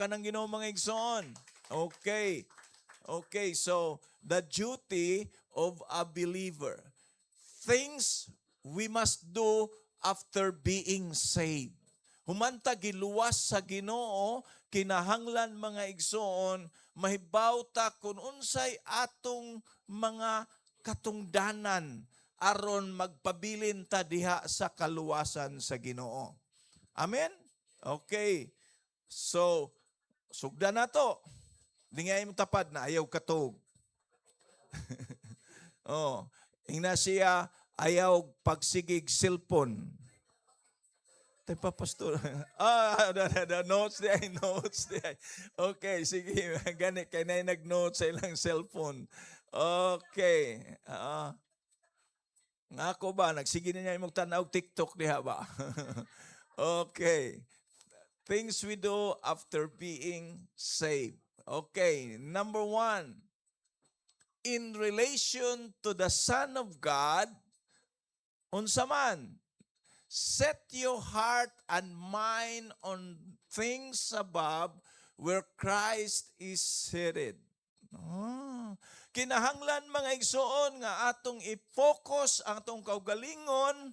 Kanang Ginoo mga igsoon. Okay. Okay, so the duty of a believer. Things we must do after being saved. Humanta giluwas sa Ginoo, kinahanglan mga igsoon, mahibaw ta kung unsay atong mga katungdanan aron magpabilin ta diha sa kaluwasan sa Ginoo. Amen? Okay. So, sugda na to. Di nga yung tapad na ayaw katog. Oh, ingna siya ayaw pagsigig cellphone. Tay pa pastor. The notes day, notes day. Okay, sige, gani kay nay nag-note sa ilang cellphone. Okay. Nga ako ba nagsige na niya imong tan-aw TikTok diha ba? Okay. Things we do after being saved. Okay, number 1. In relation to the Son of God, unsa man, set your heart and mind on things above where Christ is seated. Kinahanglan mga igsoon nga atong i-focus ang atong kaugalingon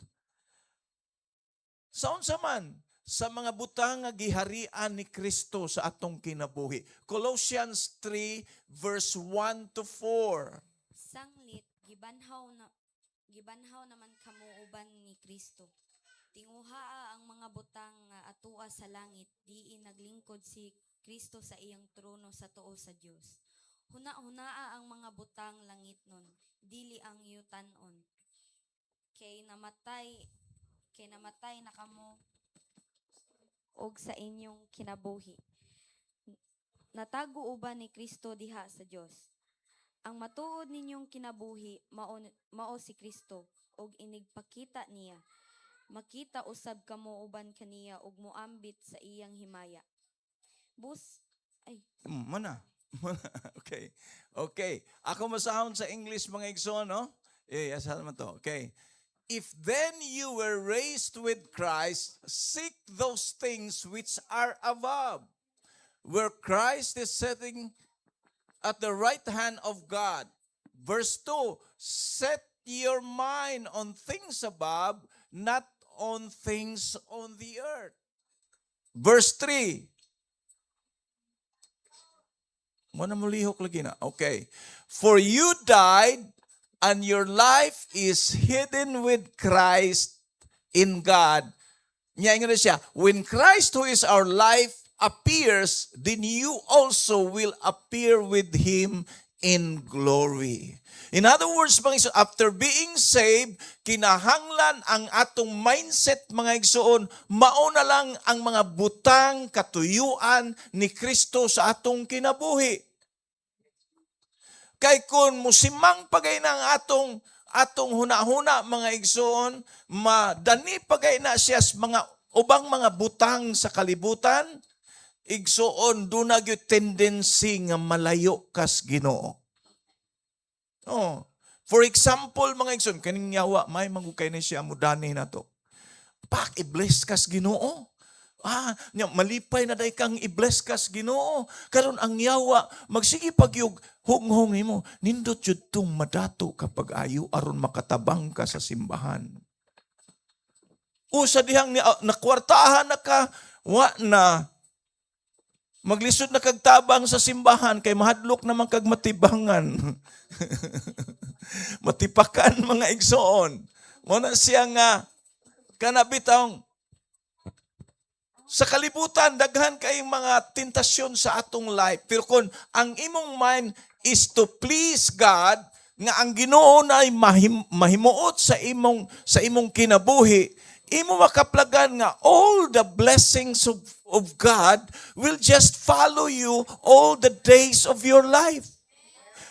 sa unsa man sa mga butang nga giharian ni Kristo sa atong kinabuhi. Colossians 3 verse 1 to 4. Sanglit, gibanhaw naman kamo uban ni Kristo. Tinguhaa ang mga butang nga atua sa langit, diin naglingkod si Kristo sa iyang trono sa tuo sa Dios. Hunaa ang mga butang langit nun, dili ang yutan-on. Kay namatay na kamo og sa inyong kinabuhi. Natago uban ni Kristo diha sa Dios. Ang matuod ninyong kinabuhi mao si Kristo og inigpakita niya. Makita usab kamo uban kaniya og moambit sa iyang himaya. Mana? Okay. Okay. Ako masahon sa English mga igsoon, no? Asahan mo to. Okay. If then you were raised with Christ, seek those things which are above, where Christ is sitting at the right hand of God. Verse 2, set your mind on things above, not on things on the earth. Verse 3, Muna mulihok lagi na. Okay. For you died, and your life is hidden with Christ in God. Niya nga siya, when Christ who is our life appears, then you also will appear with Him in glory. In other words, mga igsoon, after being saved, kinahanglan ang atong mindset, mga igsoon, mauna lang ang mga butang katuyuan ni Kristo sa atong kinabuhi. Kay kun musimang pagay na ang atong huna-huna mga igsoon, madani pagay na siya sa mga ubang mga butang sa kalibutan, igsoon do na gyud tendency nga malayo kas Ginoo. Oh. For example mga igsoon, kaning yawa may magukay na siya mudani na to. Pak i-bless kas Ginoo. Malipay na day kang i-bless kas Ginoo. Karon ang yawa magsige pagyug hunghong mo, nindot jud tong madato kapag ayo aron makatabang ka sa simbahan. Sa dihang nakwartahan na ka, na maglisod na kagtabang sa simbahan kay mahadlok naman kag matibangan. Matipakan mga igsoon. Muna siya nga kanabitang sa kalibutan, daghan kayong mga tentasyon sa atong life. Pero kung ang imong mind is to please God, nga ang Ginoo na ay mahimuot sa imong kinabuhi, imo makaplagan nga all the blessings of God will just follow you all the days of your life.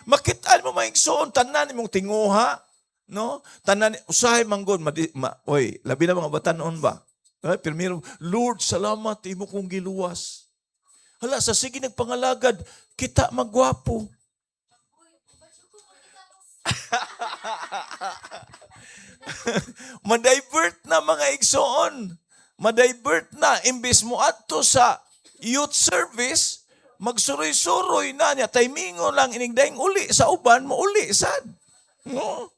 Makitaan mo maigsoon, tanan imong tinguha, no? Tanan, usahay manggod, labi na mga batanon ba? Primero, Lord, salamat, imo kong giluwas. Hala, sa sige nagpangalagad, kita magwapo. Madivert na mga igsoon. Madivert na. Imbis mo ato sa youth service, magsuroy-suroy na niya, timingo lang inigdaing uli sa uban, mo uli sad. No?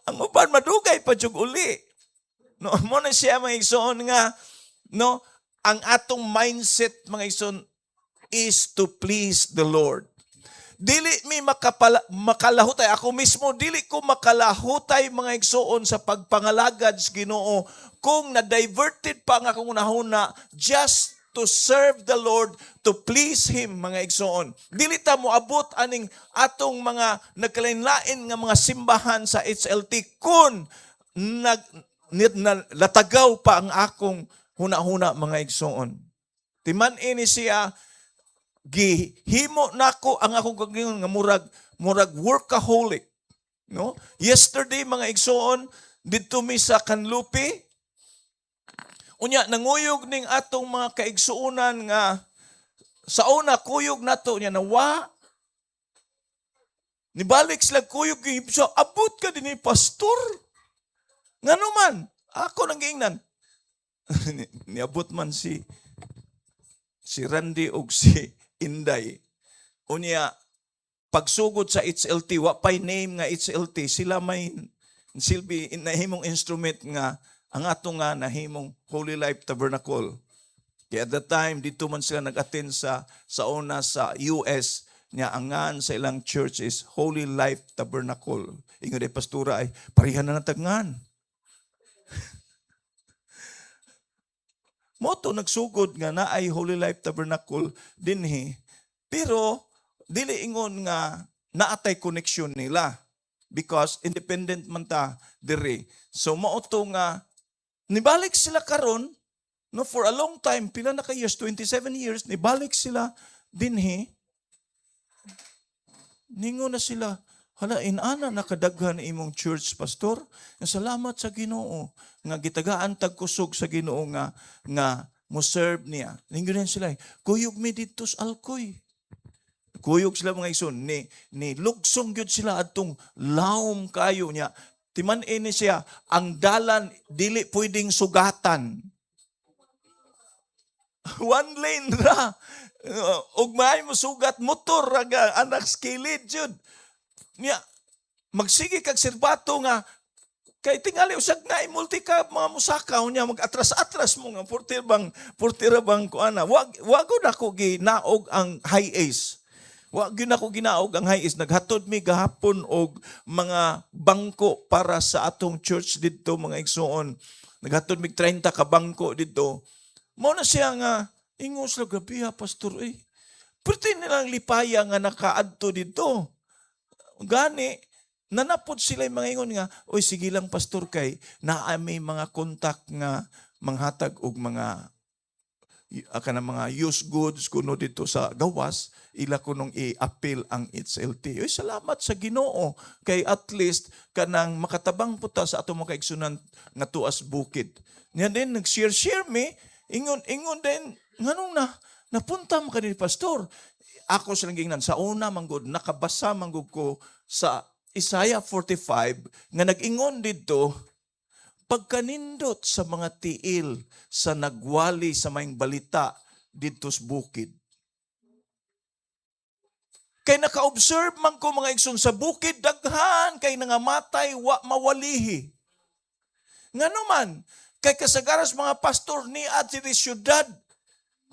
Ang uban madugay pa jud uli. No, mo na siya mga igsoon nga no, ang atong mindset mga igsoon is to please the Lord. Dili mi makalahutay ako mismo, dili ko makalahutay mga igsoon sa pagpangalagad sa Ginoo kung na-diverted pa nga akong unahuna just to serve the Lord, to please Him, mga igsoon. Dili ta mo abot aning atong mga nagkalain-lain nga mga simbahan sa HLT kung latagaw pa ang akong huna-huna, mga igsoon. Timan ini siya, gihimo nako ang akong kagayon nga murag workaholic. No? Yesterday, mga igsoon, dito mi sa Kanlupi, unya, nanguyog ning atong mga kaigsuunan nga sa una, kuyog nato niya nawa. Nibalik sila kuyog, so, abot ka din ni pastor. Nga naman, ako nang giingnan. Niabot man si Randy o si Inday. Unya, pagsugod sa HLT, wapay name nga HLT, sila may silbi nahimong instrument nga ang ato nga nahimong Holy Life Tabernacle. Kaya at that time, dito man sila nag-attend sa una sa US, niya angan sa ilang church is Holy Life Tabernacle. Ingon ay pastura ay, parihan na natagngan. Moto nagsugod nga na ay Holy Life Tabernacle dinhi, pero dili ingon nga naatay connection nila because independent man ta diri. So mauto nga nibalik sila karon, no, for a long time, pila na ka years, 27 years, nibalik sila dinhi. Ningo na sila, hala, inana nakadaghan imong church, pastor. Salamat sa Ginoo nga gitagaan tagkusog sa Ginoo nga mo serve niya. Ningo na sila, kuyog mi dito sa Alcoy. Kuyog sila mga igsoon, ni lugsong gyud sila adtong lawom kayo niya. Timan ini siya, ang dalan dili pwedeng sugatan. One lane ra. Ug maay mo sugat motor raga anak skilid jud. Nya magsige kag serbato nga kay tingali usag nga multi ka mga musakaw niya mag-atras-atras mo nga portira bang ko ana. Wag na ko ginaog ang high ace. Wa gyud ako ginaog ang high is naghatod mi gahapon og mga bangko para sa atong church didto, mga igsoon. Naghatod mi 30 ka bangko didto. Mao na siya nga ingos la gabi pastor eh. Perti nilang lipaya nga nakaadto didto. Gani nanapod sila mga ingon nga, oy sige lang pastor kay naa may mga kontak nga manghatag og mga used goods kuno dito sa gawas, ila ko nung i-appeal ang HLT. Oy, salamat sa Ginoo kay at least kanang makatabang puta sa ato mga kaigsunan nga tuas bukid. Niya din nag-share me, ingon din nganong napunta mo kanil pastor. Ako silang gingnan sa una manggod nakabasa manggod ko sa Isaiah 45 nga nag-ingon didto, pagkanindot sa mga tiil sa nagwali sa maing balita dito sa bukid. Kay naka-observe man ko mga igsoon sa bukid, daghan kay nangamatay, wa mawalihi. Nga naman, kay kasagaras mga pastor ni at sa syudad,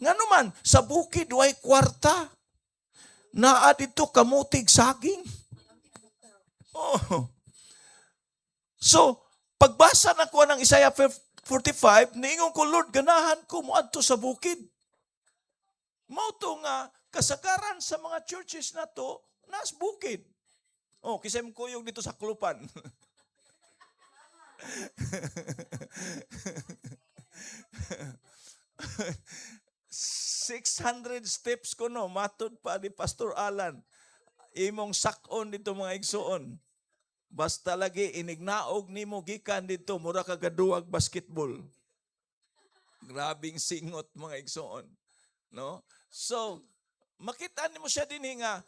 nga naman, sa bukid, way kwarta. Naa dito kamutig saging. Oh. So, pagbasa na ko ng Isaiah 45, niingon ko, Lord, ganahan ko moadto sa bukid. Mauto nga, kasagaran sa mga churches na to, nas bukid. Oh, kisay mo kuyog dito sa Klupan. 600 steps ko no, matod pa ni Pastor Alan. Imong sakon dito mga igsoon. Basta lagi inignaog nimo gikan dito, mura ka gaduwag basketball. Grabing singot mga igsoon. No? So, makita nimo siya din nga,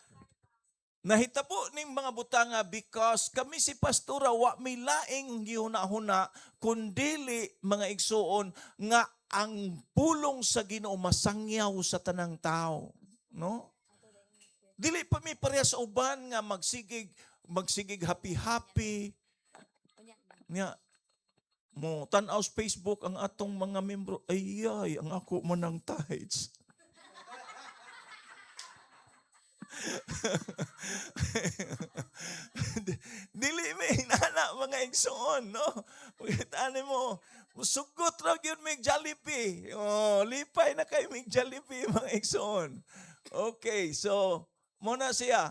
nahitabo ning mga butanga because kami si pastora wa may laing gihuna-huna kundili mga igsoon nga ang pulong sa Ginoo masangyaw sa tanang tao, no? Dili pa mi pareha sa uban nga magsigig happy-happy. Unya na. Nya mo tan-aw sa Facebook ang atong mga membro, ay ang ako manang tithes. Dili may nana mga igsoon, no? Pagkatani mo, musugot ra gyud mig Jollibee. Oh, lipay na kay mig Jollibee mga igsoon. Okay, so muna siya.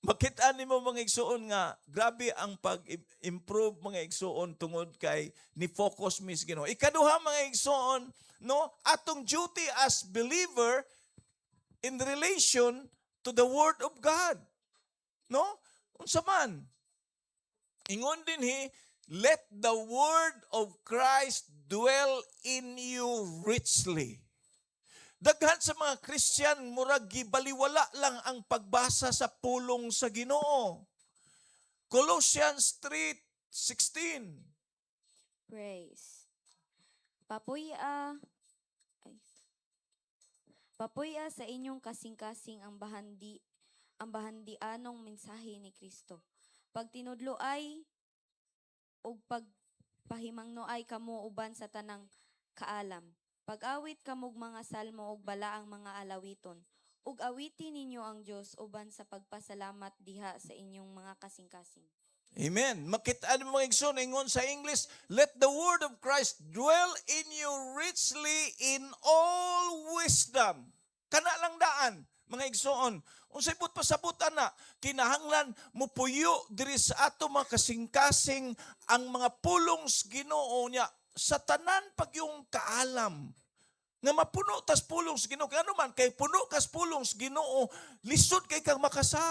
Makita nimo mga igsoon nga grabe ang pag-improve mga igsoon tungod kay ni focus mis Ginoo. Ikaduha mga igsoon, no, atong duty as believer in relation to the word of God. No? Unsa man? Ingon dinhi, let the word of Christ dwell in you richly. Daghan sa mga Christian, murag gibaliwala lang ang pagbasa sa pulong sa Ginoo. Colossians 3:16. Praise. Papuya sa inyong kasing-kasing ang bahandianong mensahe ni Kristo. Pag tinudlo ay ug pagpahimangno ay kamo uban sa tanang kaalam. Pag-awit kamog mga salmo ug balaang mga alawiton. Ug awitin ninyo ang Dios uban sa pagpasalamat diha sa inyong mga kasing-kasing. Amen. Makita mo mga igsoon, ingon sa English, let the word of Christ dwell in you richly in all wisdom. Kana lang daan, mga igsoon. Unsay pud pasabutan na, kinahanglan mupuyo diri sa ato mga kasing-kasing ang mga pulong sa Ginoo niya sa tanan pag yung kaalam. Nga mapuno tas pulong sa Ginoo. Kaya naman, kay puno kas pulong sa Ginoo, lisod kay kang makasa.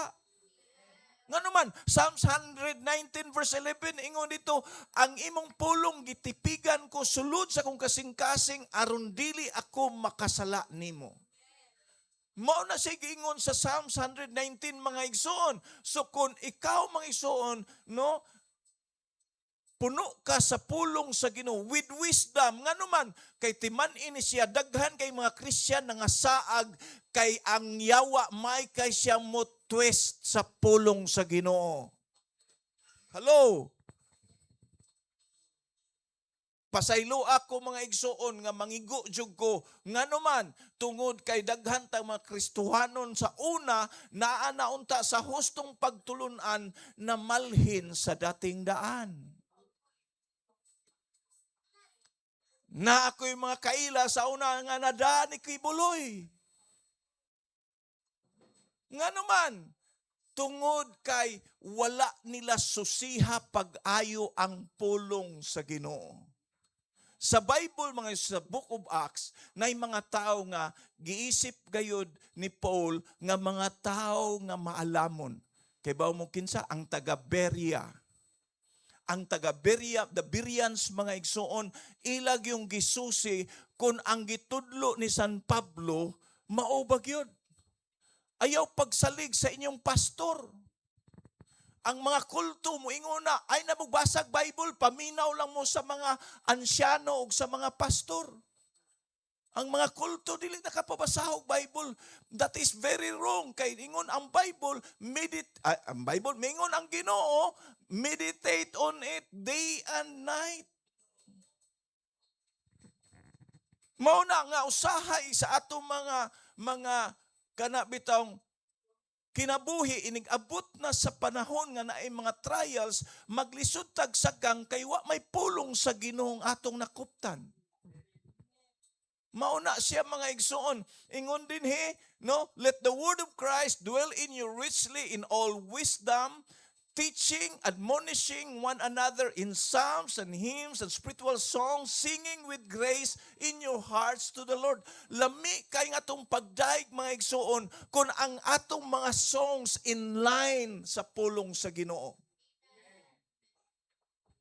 Nga naman, Psalms 119 verse 11, ingon dito, ang imong pulong gitipigan ko sulod sa kong kasing-kasing aron dili ako makasala nimo. Mao na siya giingon sa Psalms 119 mga igsoon. So kung ikaw mga igsoon, no, puno ka sa pulong sa Ginoo with wisdom. Nga naman, kay timan ini siya, daghan kay mga Christian nga saag kay ang yawa may kay siya mo twist sa pulong sa Ginoo. Hello? Pasaylo ako mga igsoon nga mangigo jud ko nga naman tungod kay daghan tang mga Kristohanon sa una naa naunta sa hustong pagtulunan na malhin sa dating daan. Na ako'y mga kaila sa una nga nadaan ni Kibuloy. Nga naman, tungod kay wala nila susiha pag-ayo ang pulong sa Ginoo. Sa Bible, mga sa Book of Acts, na mga tao nga giisip gayud ni Paul nga mga tao nga maalamon. Kay ba mo kinsa ang taga-Berea. Ang taga-Berea, the Bereans, mga igsoon, ilag yung gisusi kung ang gitudlo ni San Pablo, maubag yun. Ayaw pagsalig sa inyong pastor. Ang mga kulto mo inguna, ay namugbasag Bible, paminaw lang mo sa mga ansyano o sa mga pastor. Ang mga kulto, dili nakapabasahog Bible. That is very wrong. Kay ingon ang Bible, mingon ang Ginoo, meditate on it day and night. Mao na nga usahay sa ato mga kanabitang kinabuhi, inig-abot na sa panahon nga naay mga trials, maglisod tag sagang kay wa may pulong sa Ginoong atong nakuptan. Mauna siya mga igsoon. Ingon din no? Let the word of Christ dwell in you richly in all wisdom, teaching, admonishing one another in psalms and hymns and spiritual songs, singing with grace in your hearts to the Lord. Lami kay nga atong pagdaig mga igsoon kung ang atong mga songs in line sa pulong sa Ginoo.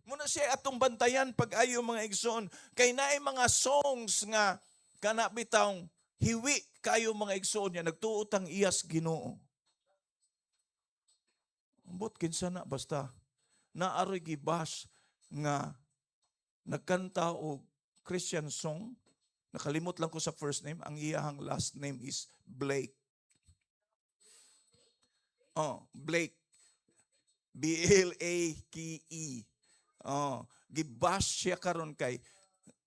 Muna siya atong bantayan pag-ayo mga igsoon. Kay naay mga songs nga kanabitang hiwi kayo mga igsoon niya, nagtuot ang iyas Ginoo. Ambot kinsa na basta naaroy gibas nga nagkanta og Christian song. Nakalimot lang ko sa first name. Ang iyahang last name is Blake. Blake. B-L-A-K-E. Gibash siya karon kay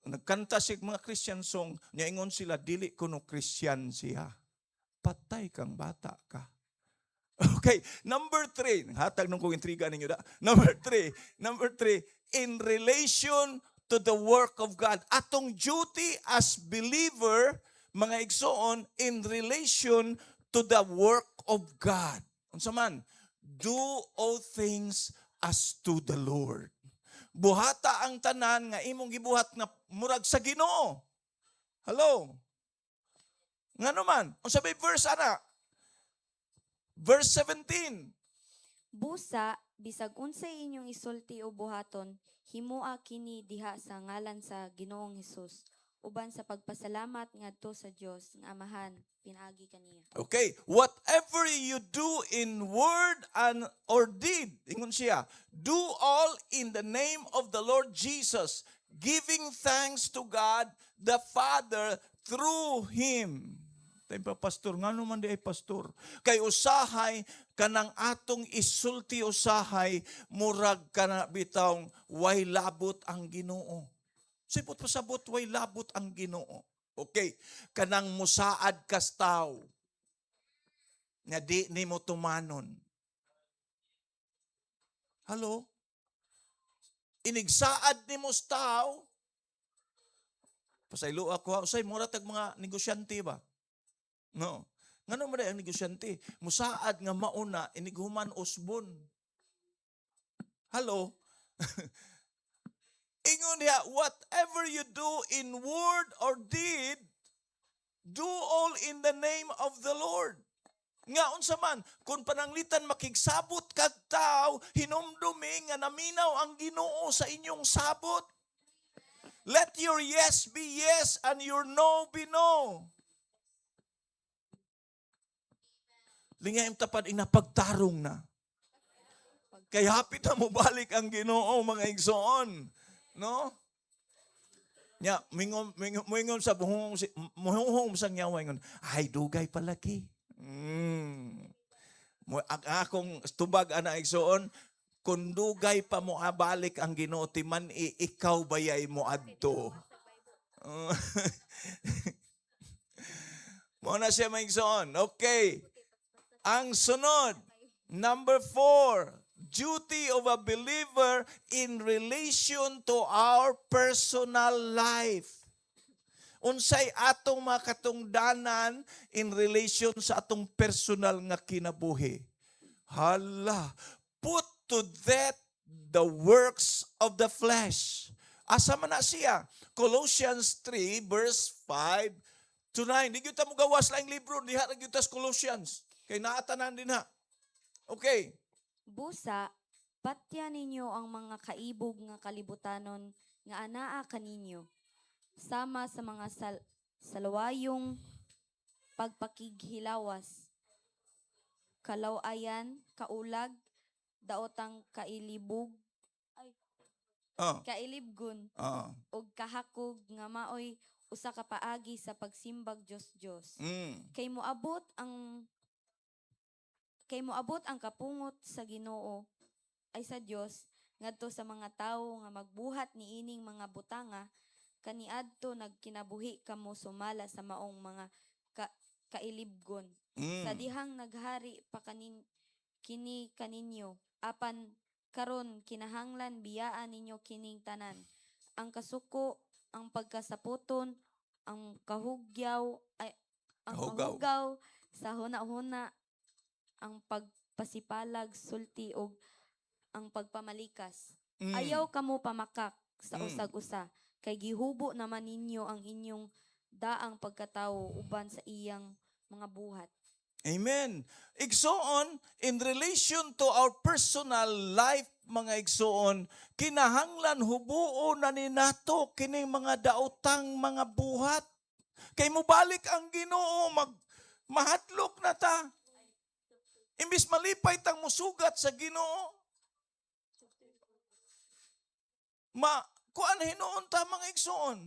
nagkanta siya mga Christian song, niya ingon sila dili kuno Christian siya. Patay kang bata ka. Okay, number 3. Hatag nung kong intriga ninyo da. Number 3, in relation to the work of God. Atong duty as believer, mga igsoon, in relation to the work of God. Unsa man, do all things as to the Lord. Buhata ang tanan nga imong gibuhat nga murag sa Ginoo. Hello? Ngano man? Unsa bay verse ana? Verse 17. Busa, bisag unsay inyong isulti o buhaton, himoa kini diha sa ngalan sa Ginoong Hesus, uban sa pagpasalamat ngadto sa Dios nga Amahan pinaagi kaniya. Okay, whatever you do in word and or deed, ingon siya, do all in the name of the Lord Jesus, giving thanks to God the Father through Him. Tayo pa, pastor, nga naman di ay pastor. Kay usahay, kanang atong isulti usahay, murag ka na bitawng, way labot ang Ginoo. Sipot pasabot, way labot ang Ginoo. Okay, kanang musaad kas tao, nga di ni mo tumanon. Hello? Inigsaad ni mo tao, pasaylo ako, usay mura tag mga negosyante ba? No. Ngano man ang negosyante? Musaad nga mauna inighuman usbon. Hello? Ingon diha, whatever you do in word or deed, do all in the name of the Lord. Nga unsa man, kung pananglitan makigsabot kag tao, hinumdumi nga naminaw ang Ginoo sa inyong sabot. Let your yes be yes and your no be no. Lingayim tapad inapagtarong na. Kaya hapit na mo balik ang Ginoo mga igsoon. No? Nya, mingon sa muhungong sa nyawa ingon, ay dugay palaki. Ang akong tubag ana igsoon, kung dugay pa mo abalik ang Ginoo timan ikaw bayay mo adto. Mo na siya maigsoon. Okay. Ang sunod, number 4, duty of a believer in relation to our personal life. Unsay atong mga katungdanan in relation sa atong personal nga kinabuhi. Hala, put to death the works of the flesh. Asa man na siya? Colossians 3 verse 5 to 9. Di gyud ta mo gawas laing libro, diha ra gyud ta sa Colossians. Kay naatanan din ha. Okay. Busa, patya ninyo ang mga kaibog nga kalibutanon nga anaa kaninyo, sama sa mga salawayong pagpakighilawas, kalawayan, kaulag, daotang kailibgon, og kahakog nga maoy usa ka paagi sa pagsimbag Dios. Kay moabot ang kapungot sa Ginoo ay sa Dios ngadto sa mga tawo nga magbuhat niining mga butanga kaniadto nagkinabuhi kamo sumala sa maong mga kailibgon. Sa dihang naghari pa kini kaninyo apan karon kinahanglan biyaan ninyo kining tanan. Ang kasuko, ang pagkasaputon, ang kahugaw sa huna-huna, ang pagpasipalag, sulti og ang pagpamalikas. Ayaw kamo pamakak sa usag-usa, kay gihubo naman ninyo ang inyong daang pagkatawo uban sa iyang mga buhat. Amen. Igsoon, in relation to our personal life, mga igsoon, kinahanglan hubuon na ni nato kining mga daotang mga buhat. Kay mubalik ang Ginoo, mahatlok na ta. Imbis malipay tang musugat sa Ginoo. kuan hinuon ta mga igsoon.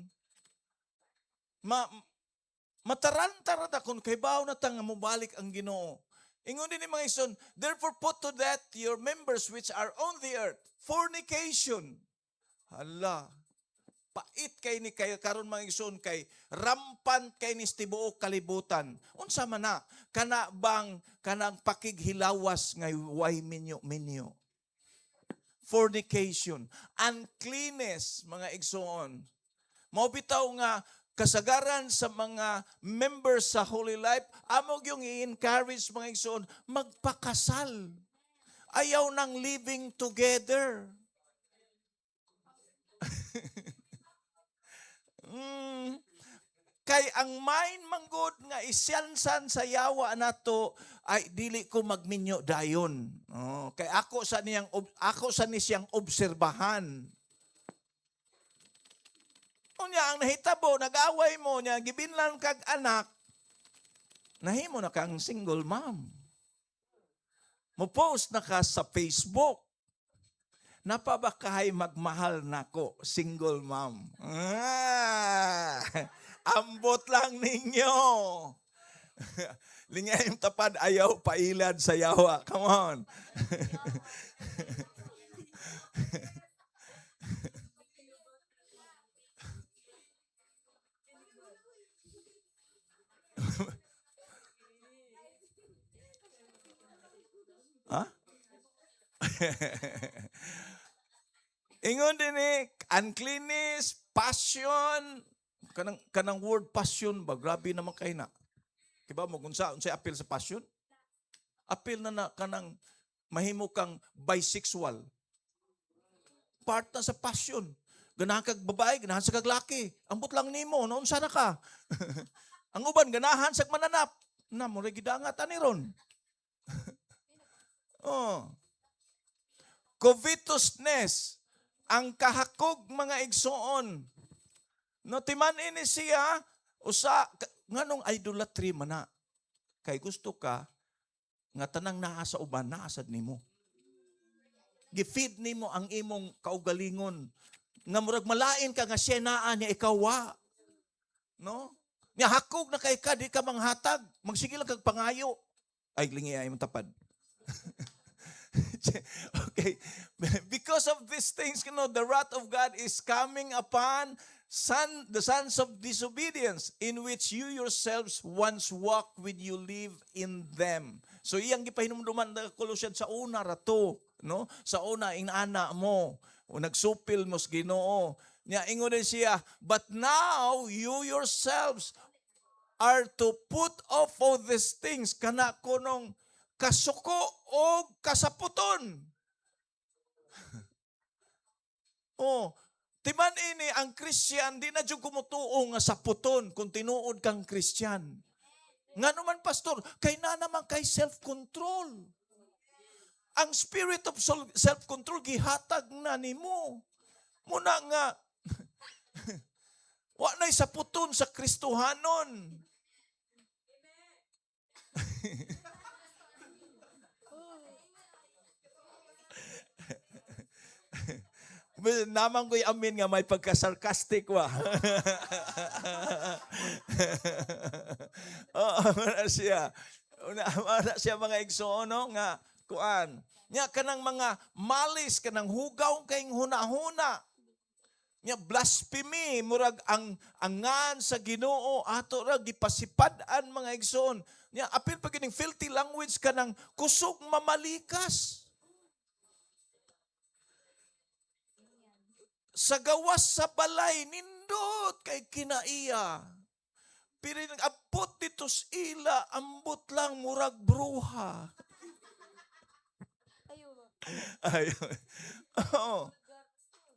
Matarantara ta kung kaybaw na ta nga mobalik ang Ginoo. Ingon din ni mga igsoon, therefore put to death your members which are on the earth. Fornication. Hala. Pait kay ni kayo karon mga igsoon kay rampant kay ni tibuok kalibutan. Unsa man na kanang pakighilawas nga way minyo. Fornication, uncleanness, mga igsoon. Mao bitaw nga kasagaran sa mga members sa Holy Life, amog yung i-encourage mga igsoon magpakasal. Ayaw ng living together. Kay ang mind manggod nga isyansan sa yawa nato ay dili ko magminyo dayon. Kay ako sa ni siyang obserbahan. Unya ang nahitabo nag-away mo nya gibinlan kag anak nahimo na kang single mom. Mo post na ka sa Facebook. Napabakahay magmahal nako, single mom. Ambot lang ninyo. Lingayong tapad ayaw pailad sa yawa. Come on. Ha? Ingon din uncleanness, passion, kanang word passion ba grabe naman kay na. Diba mo unsay appeal sa passion? Appeal na kanang mahimo kang bisexual. Part na sa passion. Ganahan kag babae, ganahan sa kag laki. Ambot lang nimo, unsa na ka? Ang uban ganahan sa mananap. Na mo ra gidangat ani ron. Covetousness, ang kahakog mga igsoon. No timan ini siya nganong idolatry man na. Kay gusto ka nga tanang naa sa uban naasad nimo. Gifeed nimo ang imong kaugalingon. Nga murag malain ka nga siya naa niya ikaw wa. No? Nya hakog na kay ka di ka manghatag, magsige lang kag pangayo. Ay lingi ay mong tapad. Okay. Because of these things, the wrath of God is coming upon the sons of disobedience, in which you yourselves once walked when you live in them. So iyang gipahinumduman ng Colossians sa una rato, no? Sa una inana mo, o nagsupil mo sa Ginoo. Nya ingon din siya, but now you yourselves are to put off all these things kana kunong kasuko o kasaputon. Timan ini ang Christian, di na dyan kumutuo nga saputon kung tinuod kang Christian. Nga naman, pastor, kay na naman kay self-control. Ang spirit of self-control, gihatag na ni mo. Muna nga, wa na'y saputon sa Kristohanon. Naman ko'y amin nga may pagka-sarcastic wa. Mana siya mga igsoon nga kuan. Nya kanang mga malis kanang hugaw kayong huna-huna. Nya blasphemy murag ang angan sa Ginoo ato ra gipasipad-an mga igsoon. Nya apil pa kining filthy language kanang kusog mamalikas. Sa gawas sa balay, nindot kay kinaiya. Pero nag-abot dito sa ila, ambot lang murag bruha. Ayun.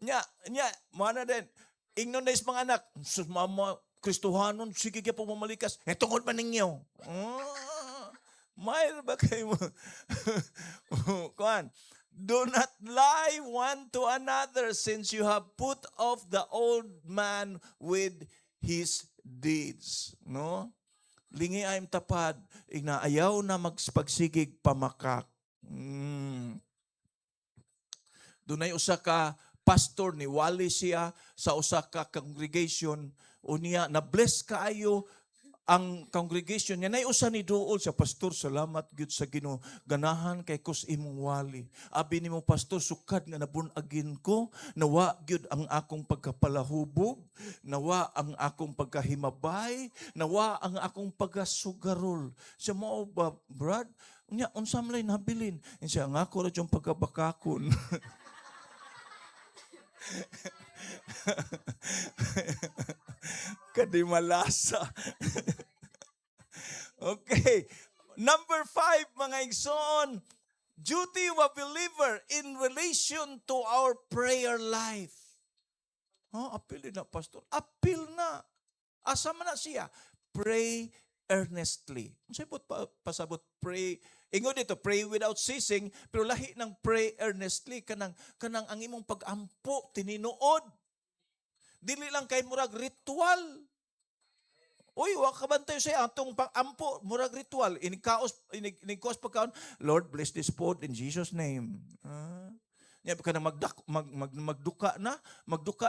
Nya, mana din. Ingnon na mga anak, sus mama, Kristohanon, sige kaya po mamalikas. Tungod man ninyo. Mayroon ba kayo mo? Kuhan. Do not lie one to another, since you have put off the old man with his deeds. No? Lingi ayong tapad, inaayaw na magpagsigig pamakak. Dunay usa ka pastor ni wali siya sa usa ka congregation unya na bless kaayo ang congregation niya nay usa ni duol sa pastor salamat gyud sa Ginoo ganahan kay kus imong wali abi nimo pastor sukad nga nabun-agin ko nawa gyud ang akong pagkapalahubog nawa ang akong pagkahimabay nawa ang akong pagasugarol siya mao ba brad unya unsam lay nabilin siya nga ako ra yung pagkabakakon kadimalasa. Okay. Number 5, mga igsoon. Duty of a believer in relation to our prayer life. Apil na, pastor. Apil na. Asa man na siya? Pray earnestly. Masabot pasabot pray. Ingon dito, pray without ceasing, pero lahi ng pray earnestly kanang ang imong pag-ampo tininuod. Dili lang kay murag ritual. Uy, wa ka bantay siya atong pag-ampo murag ritual. Inigkaos pagkaon, Lord bless this food in Jesus name. Nya ka na magduka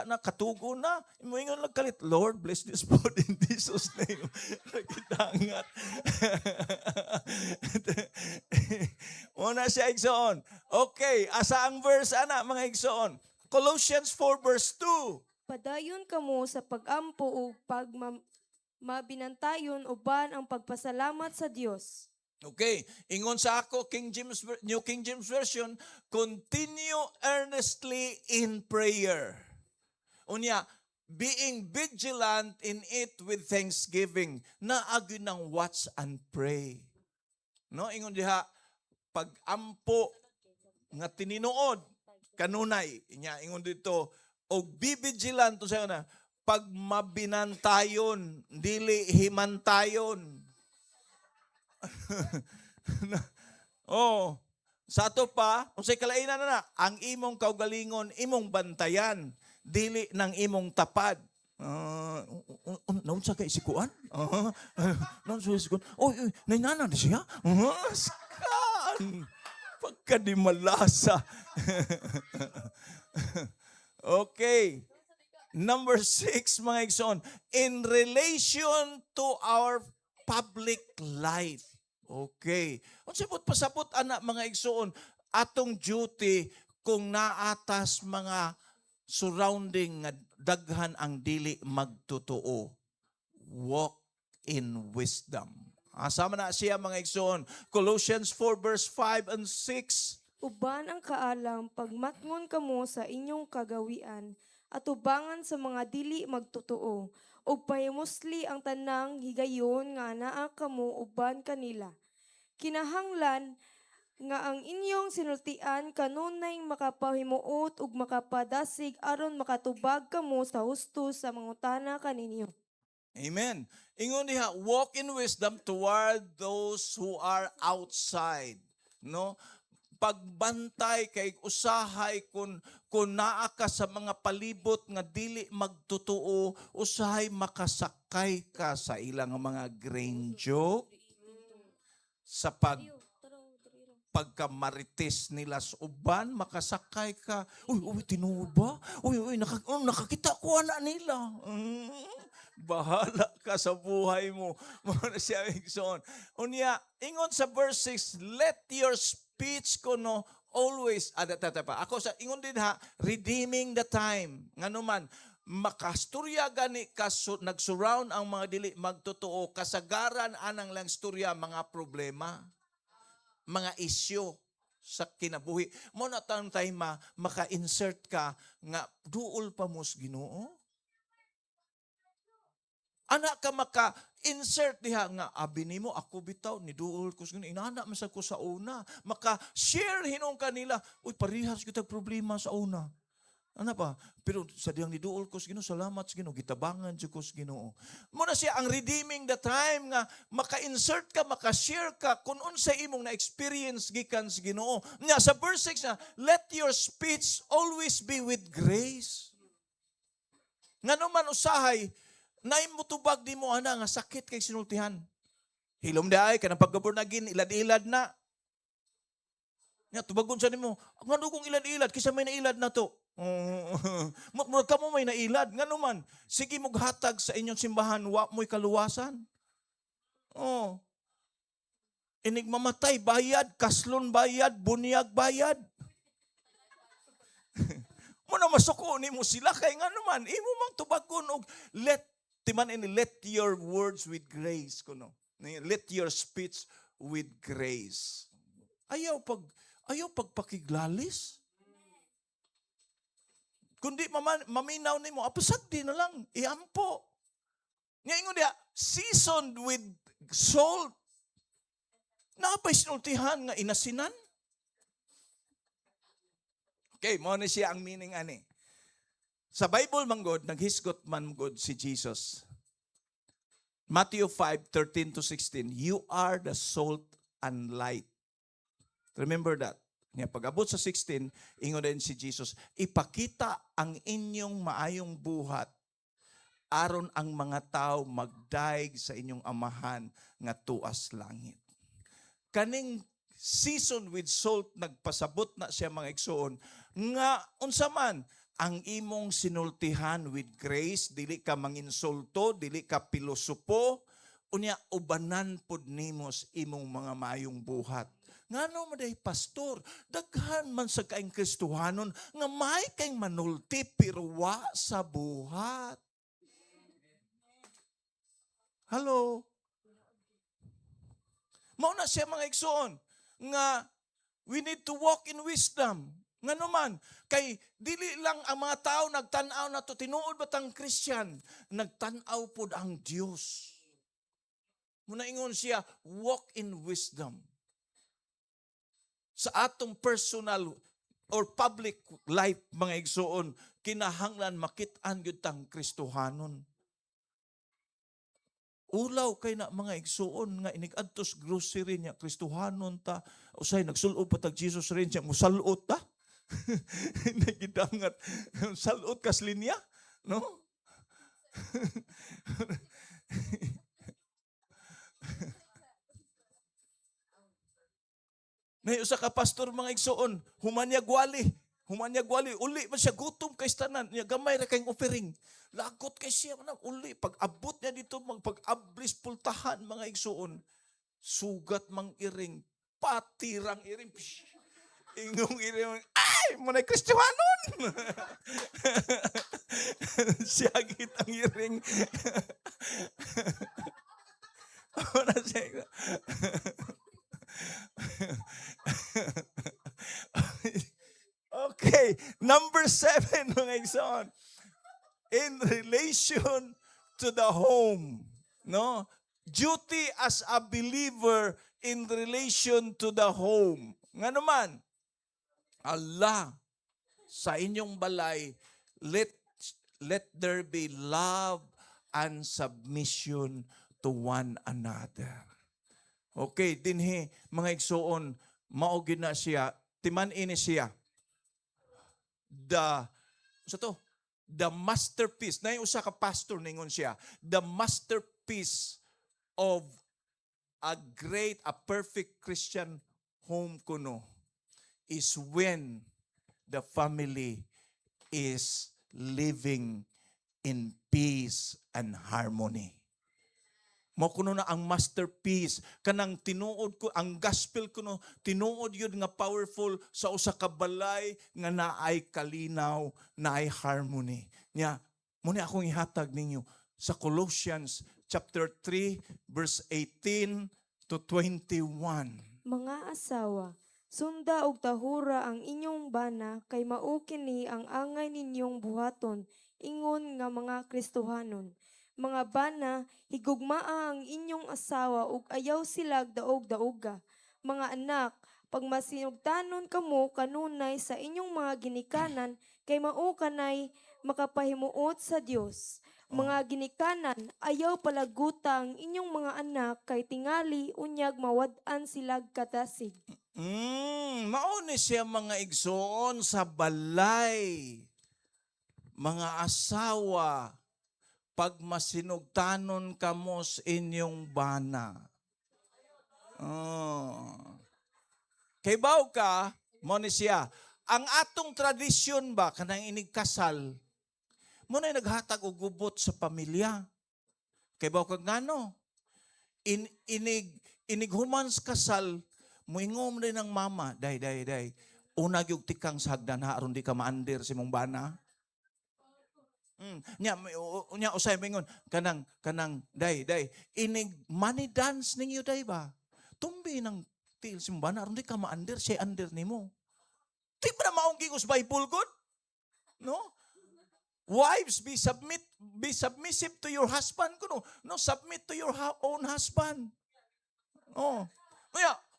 na katugo na moingon lang kalit Lord bless this food in Jesus name. Nagitangat. Una siya igsoon. Okay, asa ang verse ana mga igsoon? Colossians 4 verse 2. Padayon kamo sa pag-ampo o mabinantayon uban ang pagpasalamat sa Dios. Okay, ingon sa ako New King James Version, continue earnestly in prayer. Unya, being vigilant in it with thanksgiving. Naagi ng watch and pray. No, ingon diha pag-ampo nga tininuod kanunay. Inya ingon dito og be vigilant to sa na pag mabinantayon, dili himantayon. Sa ato pa, unsay kalainan na ang imong kaugalingon, imong bantayan, dili ng imong tapad. Naunsa kay sikuan? Naunsa kay sikuan? Oy, nainana na siya? Skan! Pagkadimalasa. Okay. Number 6, mga igsoon, in relation to our public life. Okay. Unsay pasabot ana mga igsoon atong duty kung naatas mga surrounding nga daghan ang dili magtotoo. Walk in wisdom. Asa man na siya mga igsoon? Colossians 4 verse 5 and 6. Uban ang kaalam pagmatngon kamo sa inyong kagawian at ubangan sa mga dili magtotoo ug pahimusli ang tanang higayon nga naa kamo uban kanila. Kinahanglan nga ang inyong sinultian kanunay makapahimuot ug makapadasig aron makatubag kamo sa husto sa mangutana kaninyo. Amen. Ingon diha, walk in wisdom toward those who are outside. No? Pagbantay kay usahay kun naa ka sa mga palibot nga dili magtotoo, usahay makasakay ka sa ilang mga grain joke sa pagkamarites nila sa uban, makasakay ka. Uy, tinuod ba? Uy, nakakita ko ana nila. Bahala ka sa buhay mo. Muna siya igsoon. Unya, ingon sa verse 6, let your speech kuno always, ako sa ingon din ha, redeeming the time. Ngano man, makasturya gani nag-surround ang mga dili magtotoo, kasagaran anang lang storya mga problema, mga isyu sa kinabuhi. Mo na tang time maka-insert ka nga duol pa mos Ginoo. Anak ka maka-insert diha nga abi nimo ako bitaw ni duol ko sa inana man sa ko sa una. Maka-share hinong kanila. Uy, parehas kita problema sa una. Ano pa? Pero sa diyang ni duol ko sa Ginoo, salamat sa Ginoo, gitabangan sa ko sa Ginoo. Muna siya ang redeeming the time nga maka-insert ka, maka-share ka kung unsa imong na-experience gikan sa Ginoo. Nya sa verse 6 na, let your speech always be with grace. Ngano man usahay naimutubag di mo ana nga sakit kay sinultihan. Hilom daay kanang pagkaburnagin ilad-ilad na. Nya tubagon sa nimo, ngano kung ilad-ilad kisa may nailad na to. Murag ka mo may nailad. Nga naman, sige mughatag sa inyong simbahan, wa mo'y kaluwasan. Oh. Inig mamatay, bayad. Kaslon, bayad. Bunyag, bayad. Muna masuko ni mo sila. Kaya nga naman, imo mang tubagon og let your words with grace. Kuno. Let your speech with grace. Ayaw pagpakiglalis. Kundi maminaw nimo, apasagdi na lang, iampo. Ngayon dia, seasoned with salt. Napay sinultihan nga inasinan. Okay, mo ni siya ang meaning ani. Sa Bible manggod, naghisgot man god si Jesus. Matthew 5:13-16, you are the salt and light. Remember that. Nga pag-abot sa 16, ingon din si Jesus, ipakita ang inyong maayong buhat aron ang mga tao magdaig sa inyong amahan nga tuas langit. Kaning season with salt nagpasabot na siya mga igsoon nga unsa man ang imong sinultihan with grace, dili ka manginsulto, dili ka pilosopo, unya ubanan pod nimos imong mga maayong buhat. Ngano man day pastor, daghan man sa kaing Kristohanon nga may kaing manulti pero wa sa buhat. Hello. Mao na siya mga igsoon nga we need to walk in wisdom. Nga naman, kay dili lang ang mga tao nagtanaw na to, tinuod batang Christian, nagtanaw pod ang Dios. Muna ingon siya, walk in wisdom. Sa atong personal or public life, mga igsoon, kinahanglan makit-an gyud tang Kristohanon. Ulaw kay na mga igsuon nga inigadtos grocery niya Kristohanon ta usay nagsulod pa tag Jesus rin siya musalot ta. Nagidangat salot kas linya, no? May usa ka pastor mga igsuon, humanyag wali, uli man siya gutom kay tanan, niya gamay ra kayong offering. Lagot kay siya man uli pag-abot niya dito pag-ablis pultahan mga igsuon. Sugat mang iring, patirang iring. Psh, ingong iring, ay, mo na Kristohanon. Siyagit ang iring. Wala siya. Okay, number 7 mga igsoon. In relation to the home, no? Duty as a believer in relation to the home. Nga naman, Allah, sa inyong balay, let there be love and submission to one another. Okay, dinhi mga igsoon, maugid na siya, timan ini siya. The masterpiece, na yung usa ka pastor ningon siya, the masterpiece of a perfect Christian home kuno is when the family is living in peace and harmony. Mo kuno na ang masterpiece kanang tinuod ko ang gospel kuno tinuod yun nga powerful sa usa ka balay nga naay kalinaw, naay harmony. Nya mo ni akong ihatag ninyo sa Colossians chapter 3 verse 18 to 21. Mga asawa, sunda og tahura ang inyong bana kay mao kini ang angay ninyong buhaton ingon nga mga Kristohanon. Mga bana, higugmaa ang inyong asawa ug ayaw sila daog-daoga. Mga anak, pagmasinugtanon kamo kanunay sa inyong mga ginikanan kay mao kanay makapahimuot sa Dios. Mga ginikanan, ayaw palaguta ang inyong mga anak kay tingali unyag mawad-an sila katasig. Mao ni siya mga igsoon sa balay. Mga asawa, pag masinugtanon kamo sa inyong bana. Kay baw ka, mo ni siya, ang atong tradisyon ba, kanang inig kasal, muna naghatag og gubot sa pamilya. Kay ba kag ngano? Inig human sa kasal, muingom rin ng mama, day. Unag yung tikang sa hagdan ha, aron di ka maandir si mong bana. Nya usay mingon kanang day inig money dance ninyo day ba tumbi ng til simbana aron di ka ma-under siya under nimo di ba na maong gigos Bible good no wives be submissive to your husband kuno no submit to your own husband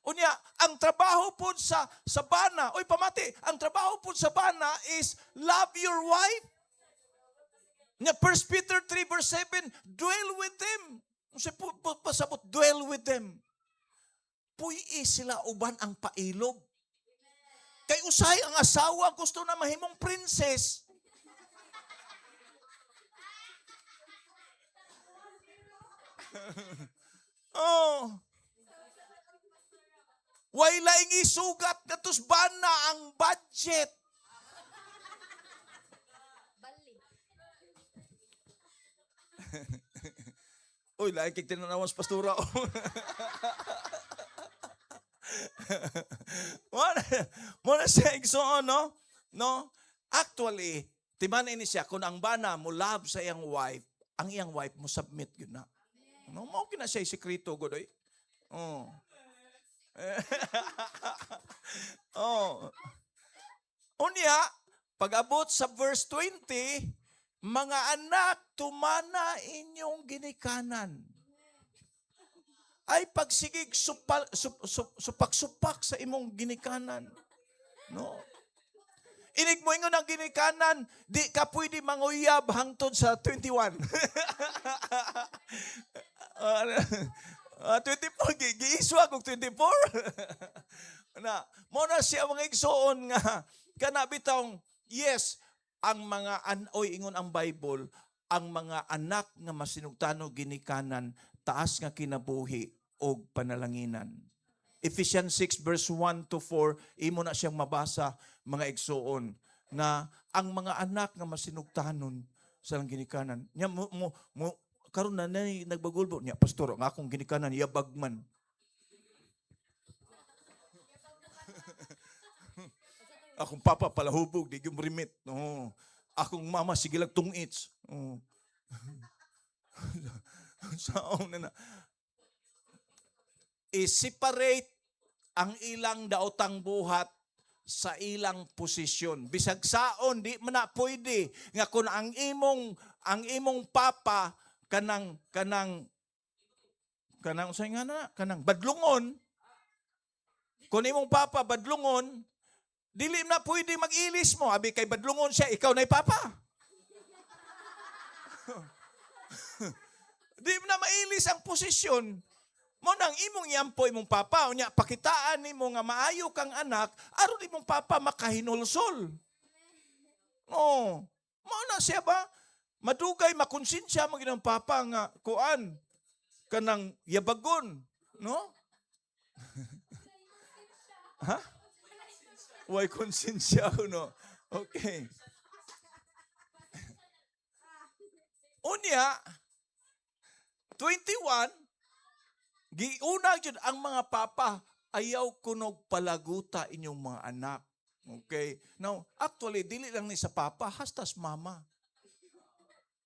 unya ang trabaho po sa bana oy pamati ang trabaho po sa bana is love your wife. Nga 1 Peter 3 verse 7, dwell with them. Pasabot, dwell with them. Puy sila uban ang pailog. Kay usay ang asawa gusto na mahimong princess. Way laing isugat katus bana ang budget. Uy, lain kay tinanawas pastura. Muna siya igsoon, no? No? Actually, timan ini siya, kung ang bana mo love sa iyang wife, ang iyang wife mo submit yun na. No? Mao kina siya sekreto, godoy. Unya, pag-abot sa verse 20, mga anak, tumana inyong ginikanan. Ay pagsigig supak-supak sa imong ginikanan. No? Inig mo ingon ang ginikanan, di ka pwede manguyab hangtod sa 21. 24, giiswa kong 24. Mo na siya mga igsoon nga, kanabitang, yes, ang mga ingon ang Bible, ang mga anak nga masinugtano ginikanan, taas nga kinabuhi o panalanginan. Ephesians 6 verse 1 to 4, imo na siyang mabasa mga igsoon, na ang mga anak nga masinugtanon sa ginikanan. Nya karon na nagbagulbo niya, pastor, ang akong ginikanan yabagman. Akong papa palahubog, di yung remit. Akong mama, sige lang tungits. Saon na. I-separate ang ilang daotang buhat sa ilang posisyon. Bisag saon, di man na pwede. Nga kung ang imong papa, kanang usay nga na, kanang badlungon, kung imong papa badlungon, dili na pwede mag-ilis mo. Abi kay badlungon siya, ikaw na'y papa. Di na mailis ang posisyon. Mo nang imong yampo imong papa. Unya, pakitaan ni mo nga maayo kang anak, aron imong papa makahinulsol. Mo na siya ba? Madugay, makonsensya mo ginang papa nga, kuan, kanang yabagon. No? Ha? Why konsensya no? Okay. Unya, 21, giuna jud ang mga papa, ayaw kunog palaguta inyong mga anak. Okay? Now, actually, dili lang ni sa papa, hastas mama.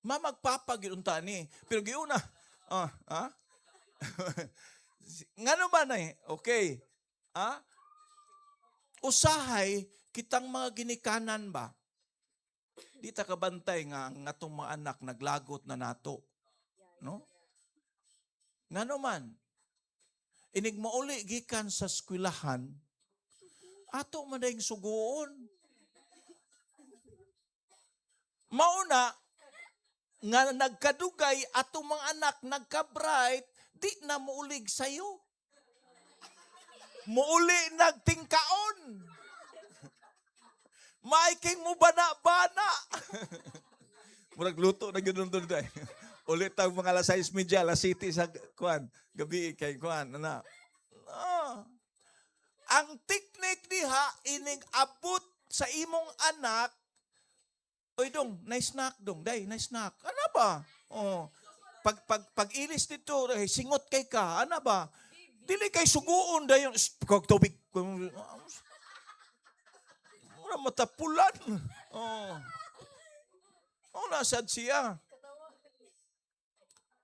Mamagpapa giunta ni. Pero giuna, ngano ba na eh? Okay. Usahay, kitang mga ginikanan ba? Di ta kabantay nga atong mga anak naglagot na nato. No? Ngano man, inig mauli gikan sa eskwelahan, ato man dayong sugoon. Mauna, nga nagkadugay atong mga anak nagka-bright, di na muulig sayo. Muuli nagtingkaon. Maiking mo bana-bana. Murag luto na ganoon doon tayo. Ulit ang mga alas 6:30, alas 7 sa kuan, gabi kay kuan. Ang teknik diha, ining abot sa imong anak, oy dong, na-snack dong, day, na-snack. Ano ba? Oh, pag ilis dito, singot kay ka, ano ba? Dili kay suguon dayon, kag tubig. Mura matapulan. Oh. Oh, nasad siya.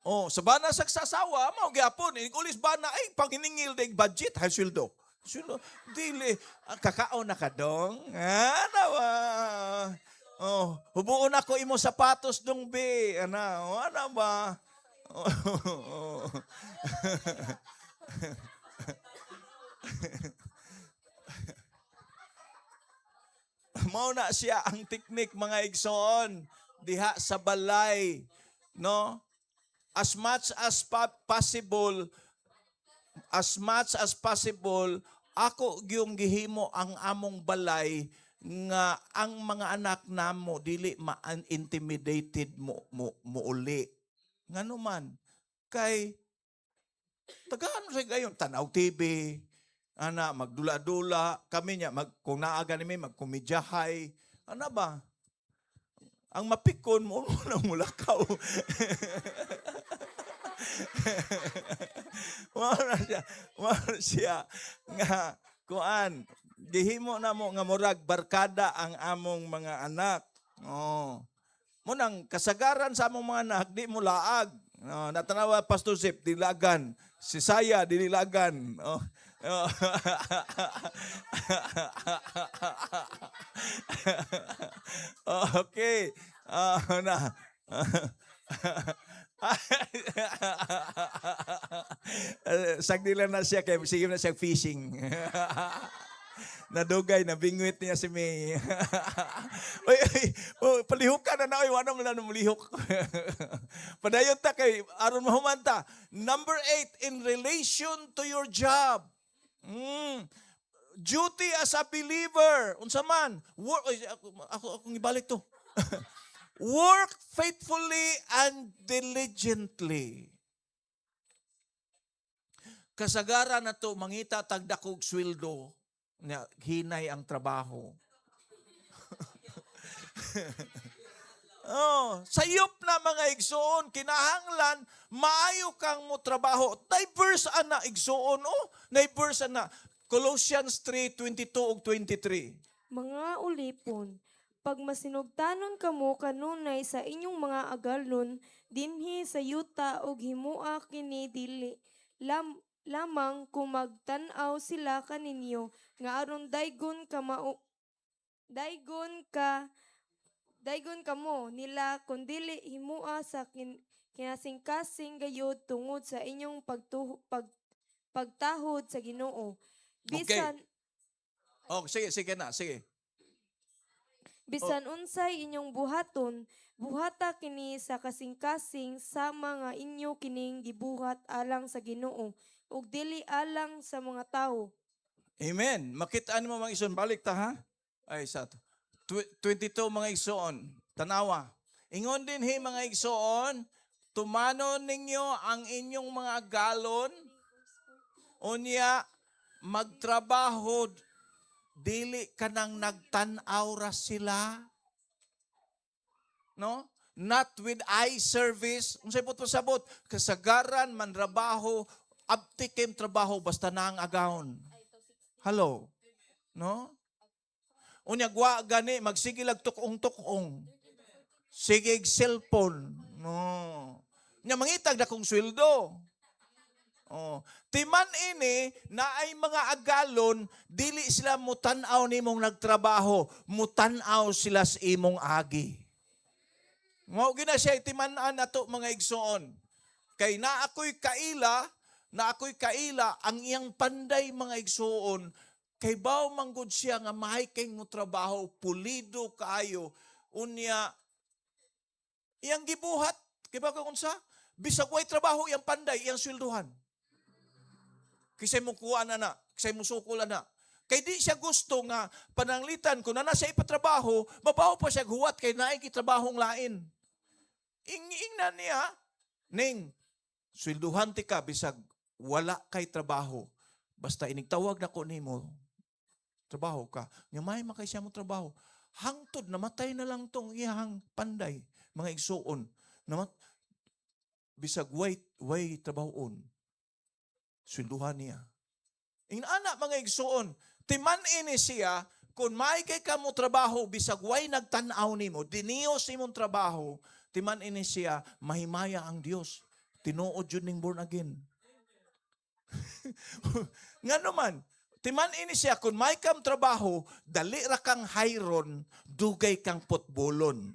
Oh, sa bana sa sasawa, mao gyapon, igulis bana ay panghiningil day budget hay sweldo. Sweldo dili kakaon na ka dong. Ano ba? Oh, hubuon ako imo sapatos dong be. Ano ba? Oh. Mao na siya ang teknik mga igsoon diha sa balay, no? As much as possible, ako gyung gihimo ang among balay nga ang mga anak namo dili ma-intimidated mo uli. Ngano man kay tagaan sa gayon tanaw TV, ana magdula-dula kami nya kung naaga nimi magkomedyahay, ana ba? Ang mapikon mo nang mulakaw. Wala siya nga kuan gihimo na mo nga murag barkada ang among mga anak. Oh. Munang kasagaran sa among mga anak di mo laag. Oh, natanawa Pastor Zip dilagan, si Saya dililagan. Oh. Okay. Na. Sagdilan na siya kay sige na siya fishing. Nadugay, nabingwit niya si May. Palihukan na oy, wala mo na lumulihok. Padayon ta kay aron mahumanta. Number 8, in relation to your job. Duty as a believer. Unsa man? Ako ibalik to. Work faithfully and diligently. Kasagaran na to, mangita tagdakog sweldo, hinay ang trabaho. Sayop na mga igsoon, kinahanglan, maayo kang mo trabaho. Diverse ana igsoon, diverse ana. Colossians 3:22 ug 23. Mga ulipon, pag masinugtanon kamo kanunay sa inyong mga agalon, dinhi sa yuta og himua kini dili lamang kung magtan-aw sila kaninyo nga aron daygon kamo nila kundili himua sa kinasing-kasing gayud tungod sa inyong pagtahod sa Ginoo. Bisan Sige na, sige. Bisan unsay inyong buhaton, buhata kini sa kasing-kasing sa mga inyo kining gibuhat alang sa Ginoo ug dili alang sa mga tawo. Amen. Makitaan mo mga igsoon, balik ta ha? Ay, 22 mga igsoon, tanawa. Ingon din mga igsoon, tumanon ninyo ang inyong mga galon, unya magtrabaho, dili ka nang nagtanaw ra sila. No? Not with eye service. Unsay pud pasabot? Kasagaran man trabaho, abtikem trabaho basta na ang agawon. Hello. No? Unya gwa gani magsigilag tukong-tukong. Sige cellphone. No. Nya mangitag na kong sweldo. Timan ini na ay mga agalon, dili sila mutanaw nimong nagtrabaho, mutanaw sila sa imong agi. Mao gina siya timan-an nato mga igsoon. Kay na ako'y kaila ang iyang panday mga igsoon, kay baw manggod siya nga mahay kay mo trabaho, pulido kaayo, unya iyang gibuhat, kay ba kung sa bisag way trabaho iyang panday, iyang swelduhan. Kisay mo kuha na, kisay mo sukulan na. Kay di siya gusto nga pananglitan kung na siya ipatrabaho, mabaho pa siya huwat kay naay kitrabahong lain. Ing na niya, ning, swelduhan ti ka bisag wala kay trabaho. Basta inigtawag na ko nimo, trabaho ka. Nyamay makay siya mo trabaho. Hangtod, namatay na lang tong iyang panday, mga igsuon. Bisag way trabahoon. Swelduhan niya. Inaana mga igsuon, timan ini siya, kung may kay kamo trabaho, bisag way nagtanaw nimo, diniyos imong trabaho, timan ini siya, mahimaya ang Dios. Tinuod yun ning born again. Nga naman, timan ini siya, kung may kam trabaho, dali ra kang hayron, dugay kang putbolon.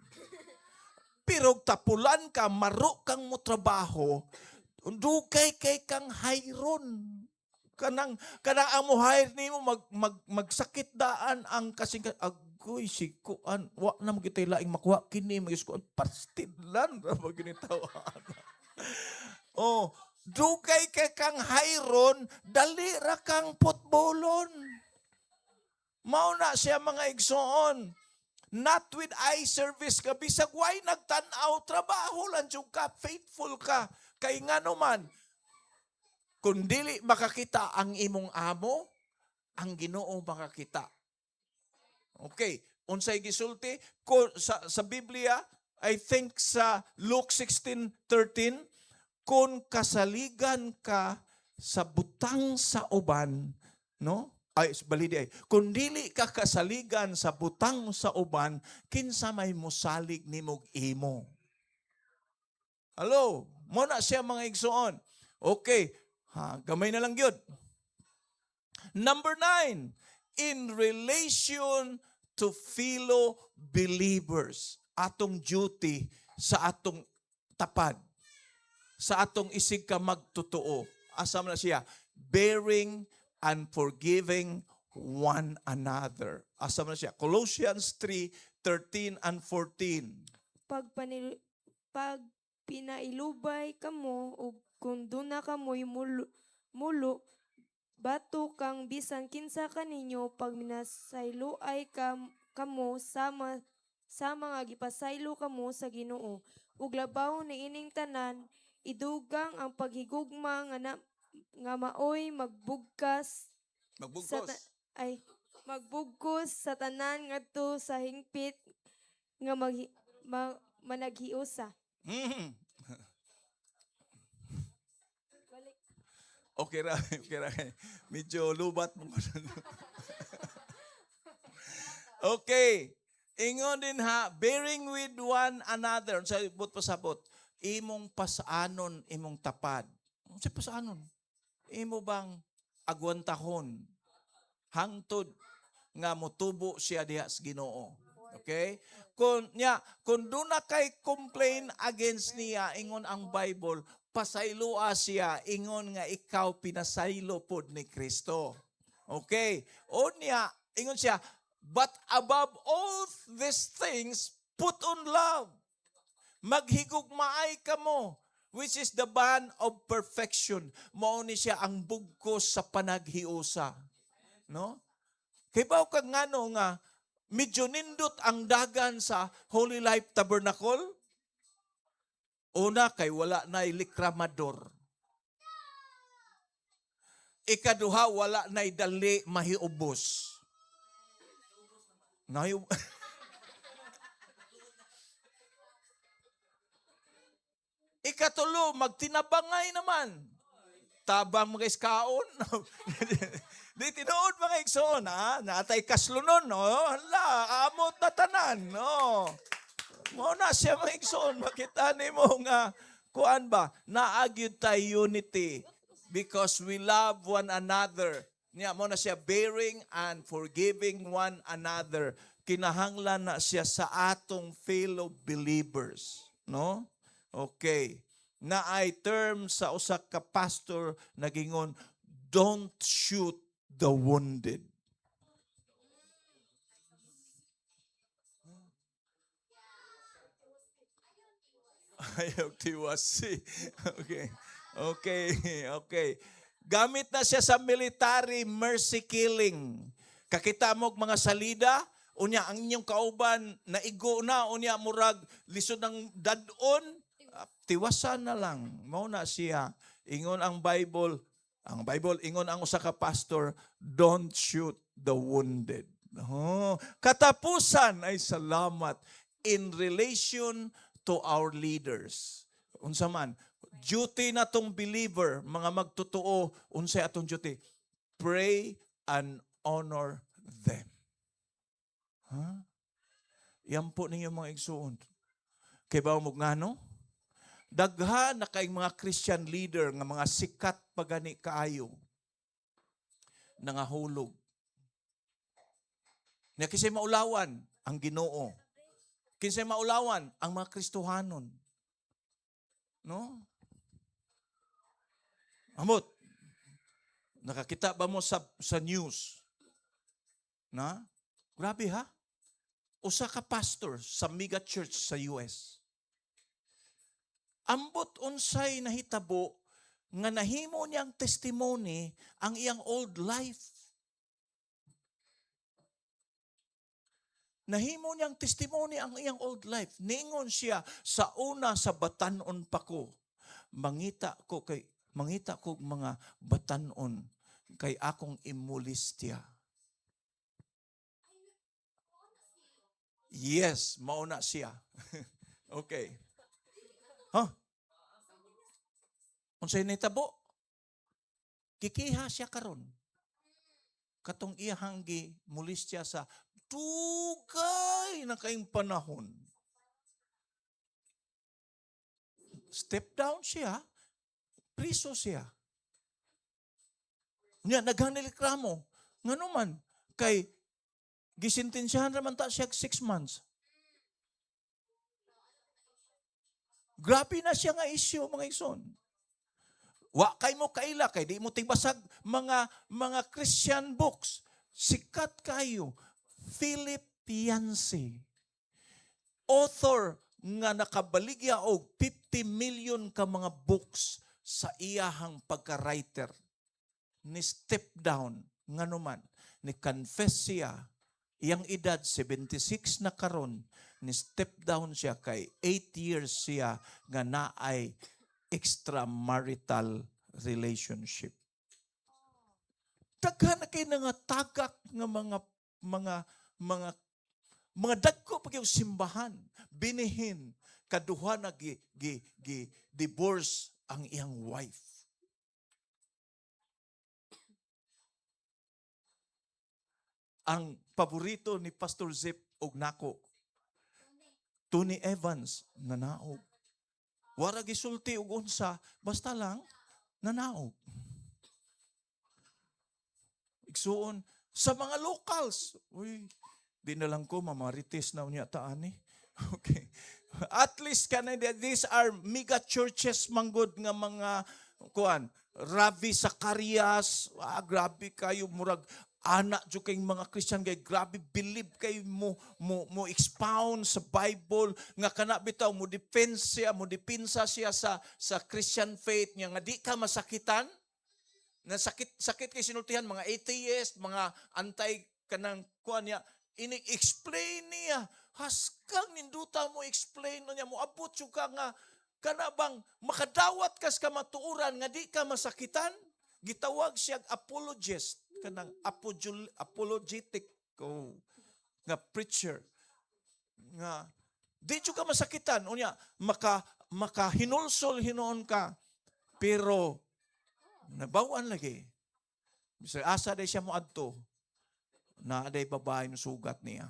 Pero tapulan ka, maro kang mo trabaho, dugay kay kang hayron. Kanang ang muhayr nimo magsakit daan ang kasing agoy sikuan wa na mo kitay laing makuha kini magiskuan pastidlan ra mo ginitawaan. Oh, dugay kay kang hayron, dali ra kang putbolon. Mao na siya mga igsoon. Not with eye service ka, bisag way nagtanaw, trabaho lang jud ka, faithful ka. Kay ngano man, kung dili makakita ang imong amo, ang Ginoo makakita. Okay, unsay gisulti ko sa Biblia, I think sa Luke 16:13, kung kasaligan ka sa butang sa uban, no? Ay balidi ay. Kung dili ka kasaligan sa butang sa uban, kinsa may mosalig nimog imo. Hello, mo na siya mga igsuon. Okay, gamay na lang yun. Number 9, in relation to fellow believers. Atong duty sa atong tapad. Sa atong isig ka magtotoo. Asam na siya, bearing and forgiving one another. Asam na siya, Colossians 3:13 and 14. Pag pinailubay kamo o kung duna kamoy mulo, bato kang bisan kinsa kaninyo pag minasaylo ay kamo sama mga gipasaylo kamo sa Ginoo. Ug labaw ni ining tanan, idugang ang paghigugma nga maoy magbugkas magbugkos sa tanan ngadto sa hingpit nga managhiusa. Okay ra. Medyo lubat mo. Okay. Ingon din ha, bearing with one another. Sa ibot pasabot, imong pasaanon, imong tapad. Sa pasaanon, imo bang agwantahon, hangtod nga motubo siya diha sa Ginoo. Okay? Kung doon na kay complain against niya, ingon ang Bible, pasayloa siya, ingon nga ikaw pinasaylo pod ni Kristo. Okay? O niya, ingon siya, but above all these things, put on love. Maghigugmaay ka mo, which is the bond of perfection. Mao ni siya ang bugkos sa panaghiusa. No? Kay baw kag ngano nga, medyo nindot ang dagan sa Holy Life Tabernacle. Una, kay wala na'y likramador. Ikaduha, wala na'y dali mahiubos. Ikatulo, magtinabangay naman. Tabang mga iskaon. Di tinuod mga igsoon, ha? Natay kaslunon, no? Hala, amot na tanan, no? Mo na siya mga igsoon, makita ni mo nga, kuan ba, naagyod tayo unity because we love one another. Niya, mo na siya bearing and forgiving one another. Kinahanglan na siya sa atong fellow believers, no? Okay. Na ay term sa usa ka pastor nagingon, don't shoot the wounded. Ayaw tiwasi. Okay. Gamit na siya sa military mercy killing. Kakita mo mga salida, unya ang inyong kauban naigo na, unya murag lisod ng dadon, tiwasan na lang. Mao na siya. Ingon ang Bible ingon ang usa ka pastor, don't shoot the wounded. Katapusan ay salamat in relation to our leaders. Unsa man, duty na tong believer, mga magtotoo, unsay atong duty? Pray and honor them. Yan po ninyo mga igsuon. Kay ba mo ngano? Daghan na kay mga Christian leader nga mga sikat pagani kaayo nangahulog. Na kisay maulawan ang Ginoo. Kisay maulawan ang mga Kristohanon. No? Amot, nakakita ba mo sa news? Na? Grabe ha? Usa ka pastor sa mega church sa US. Ambot unsay nahitabo nga nahimo niyang testimony ang iyang old life. Nahimo niyang testimony ang iyang old life. Ningon siya, sa una sa batanon pa ko, mangita ko mga batanon kay akong imulistya. Yes, mauna siya. Okay. Unsay nitabo? Kikiha siya karon. Katong iyang gimulistya sa dugay na kaing panahon. Step down siya, priso siya. Nya naghanilikramo. Ngano man kay gisintensyahan raman ta siya 6 months. Grabe na siya nga issue mga igsoon. Wa kay mo kaila kay di mo tigbasag mga Christian books. Sikat kayo. Philip Yancey, author nga nakabaligya og 50 million ka mga books sa iyahang pagka-writer. Ni step down ngano man ni confess siya iyang edad 76 na karon, ni step down siya kay 8 years siya nga naay extramarital relationship. Daghan na kay nga tagak nga mga dagko pag yung simbahan, binihin, kaduha na divorce ang iyang wife. Ang paborito ni Pastor Zip og nako, Tony Evans, nanaog. Wara gisulti og unsa, basta lang, nanaog. Igsuon, sa mga locals, di na lang ko, mamarites na unya taan eh. Okay. At least, these are mega churches manggod nga mga, Ravi Zacarias, grabe kayo, murag, anak jo kayong mga Christian kay grabe believe kayo mo expound sa Bible nga kana bitaw mo dipinsa siya sa Christian faith niya nga di ka masakitan na sakit kay sinultihan mga atheist, mga anti kanang kuan niya ini-explain niya haskang ninduta mo explain niya mo abot jud ka nga kana bang makadawat kas ka matuuran nga di ka masakitan. Gitawag siya apologist, kanang apologetic nga preacher. Nga, di ka masakitan. Unya, makahinulsol hinoon ka. Pero, nabawan lagi. Mr. Asa day siya mo adto, na aday babae ng sugat niya.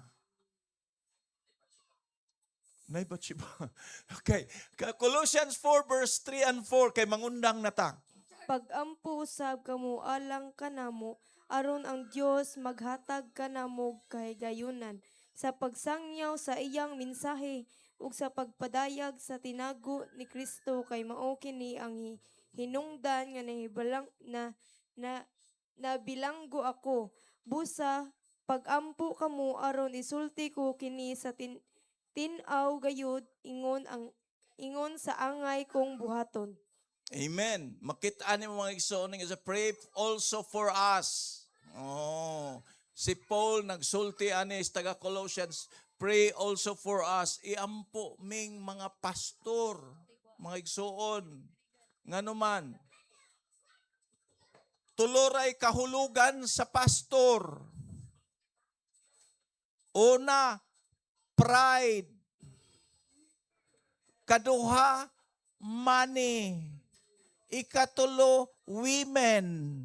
Naibat siya ba? Okay. Colossians 4 verse 3 and 4, kay mangundang na ta. Pag-ampo usab kamo alang kanamo aron ang Dios maghatag kanamo kahigayunan sa pagsangyaw sa iyang mensahe ug sa pagpadayag sa tinago ni Kristo kay mao kini ang hinungdan nga nahibalang na bilanggo ako busa pag-ampo kamo aron isulti ko kini sa tin-aw gayud ingon sa angay kong buhaton. Amen. Makita ni mga igsoon nga pray also for us. Si Paul nagsulti ani sa taga Colossians, pray also for us. Iampo ming mga pastor, mga igsoon. Ngano man. Tuloray kahulugan sa pastor. Una, pride. Kaduha, money. Ikatulo, women.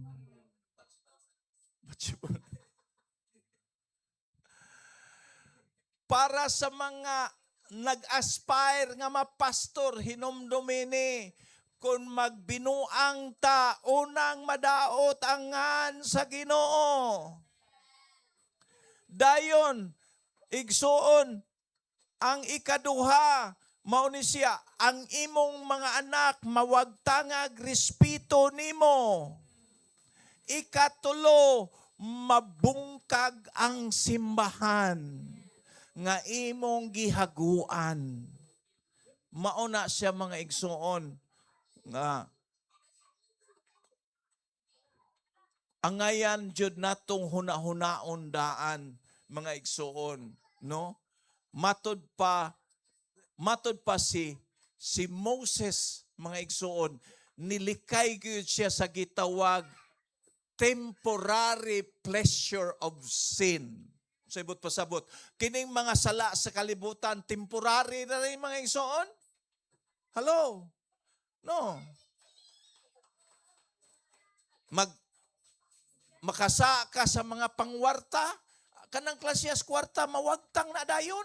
Para sa mga nag-aspire nga mapastor, hinumdumini, kung magbinuang ta, unang madaot angan sa Ginoo. Dayon, igsuon, ang ikaduha, mao ni siya, ang imong mga anak mawagtangag respeto nimo. Ikatulo, mabungkag ang simbahan nga imong gihaguan. Mauna siya mga igsuon nga angayan jud natong hunahunaon daan mga igsuon, no? Matod pa si Moses mga igsuon, nilikay gyud siya sa gitawag temporary pleasure of sin. Sabot pasabot. Kining mga sala sa kalibutan, temporary na rin mga igsoon? Hello? No. Makasa ka sa mga pangwarta, kanang klasyas kwarta, mawagtang na dayon.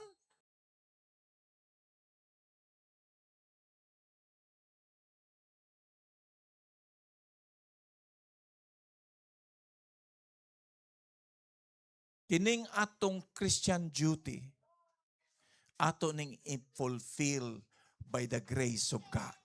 Kining atong Christian duty, ato ning i-fulfill by the grace of God.